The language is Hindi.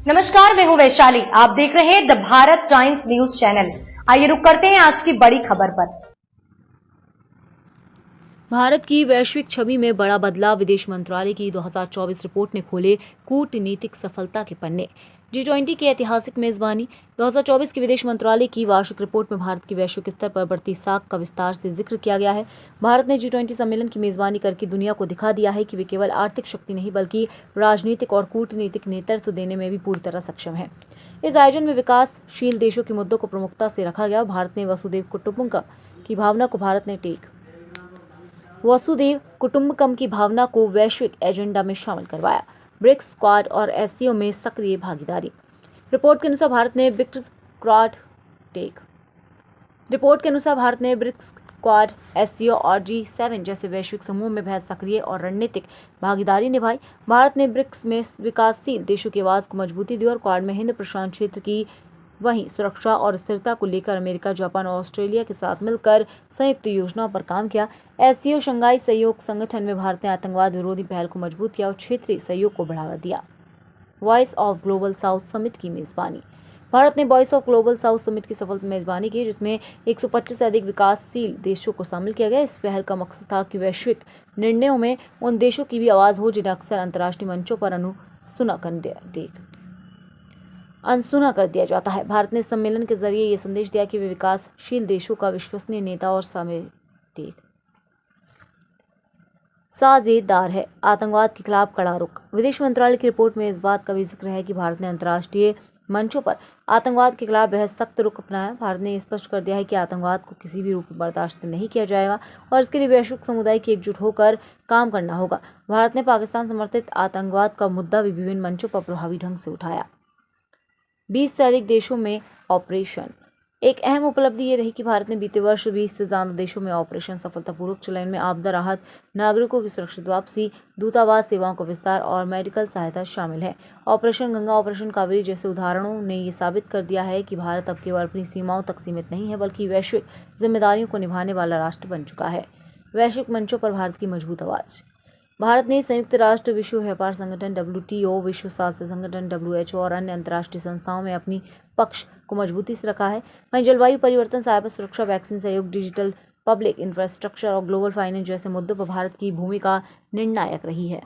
नमस्कार, मैं हूं वैशाली। आप देख रहे हैं the Bharat times news channel. आइए रुक करते हैं आज की बड़ी खबर पर। भारत की वैश्विक छवि में बड़ा बदलाव। विदेश मंत्रालय की 2024 रिपोर्ट ने खोले कूटनीतिक सफलता के पन्ने। G20 की ऐतिहासिक मेजबानी। 2024 की विदेश मंत्रालय की वार्षिक रिपोर्ट में भारत की वैश्विक स्तर पर बढ़ती साख का विस्तार से जिक्र किया गया है। भारत ने G20 सम्मेलन की मेजबानी करके दुनिया को दिखा दिया है कि वे केवल आर्थिक शक्ति नहीं बल्कि राजनीतिक और कूटनीतिक नेतृत्व देने में भी पूरी तरह सक्षम है। इस आयोजन में विकासशील देशों के मुद्दों को प्रमुखता से रखा गया। भारत ने वसुधैव कुटुंबकम की भावना को वैश्विक एजेंडा में शामिल करवाया। ब्रिक्स क्वाड और एससीओ में सक्रिय भागीदारी। रिपोर्ट के अनुसार भारत ने ब्रिक्स क्वाड, एससीओ और G7 जैसे वैश्विक समूह में बेहद सक्रिय और रणनीतिक भागीदारी निभाई। भारत ने ब्रिक्स में विकासशील देशों की आवाज को मजबूती दी और क्वाड में हिंद प्रशांत क्षेत्र की वहीं सुरक्षा और स्थिरता को लेकर अमेरिका, जापान और ऑस्ट्रेलिया के साथ मिलकर संयुक्त योजनाओं पर काम किया। एससीओ शंघाई सहयोग संगठन में भारत ने आतंकवाद विरोधी पहल को मजबूत किया और क्षेत्रीय सहयोग को बढ़ावा दिया। Voice of global south summit की मेजबानी। भारत ने voice of global south summit की सफल मेजबानी की, जिसमें 125 से अधिक विकासशील देशों को शामिल किया गया। इस पहल का मकसद था कि वैश्विक निर्णयों में उन देशों की भी आवाज हो जिन्हें अक्सर अंतर्राष्ट्रीय मंचों पर अनसुना कर दिया जाता है। भारत ने इस सम्मेलन के जरिए ये संदेश दिया कि वे विकासशील देशों का विश्वसनीय नेता और साझेदार है। आतंकवाद के खिलाफ कड़ा रुख। विदेश मंत्रालय की रिपोर्ट में इस बात का भी जिक्र है कि भारत ने अंतर्राष्ट्रीय मंचों पर आतंकवाद के खिलाफ बेहद सख्त रुख अपनाया। भारत ने स्पष्ट कर दिया है कि आतंकवाद को किसी भी रूप में बर्दाश्त नहीं किया जाएगा और इसके लिए वैश्विक समुदाय की एकजुट होकर काम करना होगा। भारत ने पाकिस्तान समर्थित आतंकवाद का मुद्दा भी विभिन्न मंचों पर प्रभावी ढंग से उठाया। 20 से अधिक देशों में ऑपरेशन। एक अहम उपलब्धि ये रही कि भारत ने बीते वर्ष 20 से ज्यादा देशों में ऑपरेशन सफलतापूर्वक चलाए। इनमें आपदा राहत, नागरिकों की सुरक्षित वापसी, दूतावास सेवाओं का विस्तार और मेडिकल सहायता शामिल है। ऑपरेशन गंगा, ऑपरेशन कावेरी जैसे उदाहरणों ने ये साबित कर दिया है कि भारत अब केवल अपनी सीमाओं तक सीमित नहीं है बल्कि वैश्विक जिम्मेदारियों को निभाने वाला राष्ट्र बन चुका है। वैश्विक मंचों पर भारत की मजबूत आवाज। भारत ने संयुक्त राष्ट्र, विश्व व्यापार संगठन WTO, विश्व स्वास्थ्य संगठन WHO और अन्य अंतर्राष्ट्रीय संस्थाओं में अपनी पक्ष को मजबूती से रखा है। वहीं जलवायु परिवर्तन, साइबर सुरक्षा, वैक्सीन सहयोग, डिजिटल पब्लिक इंफ्रास्ट्रक्चर और ग्लोबल फाइनेंस जैसे मुद्दों पर भारत की भूमिका निर्णायक रही है।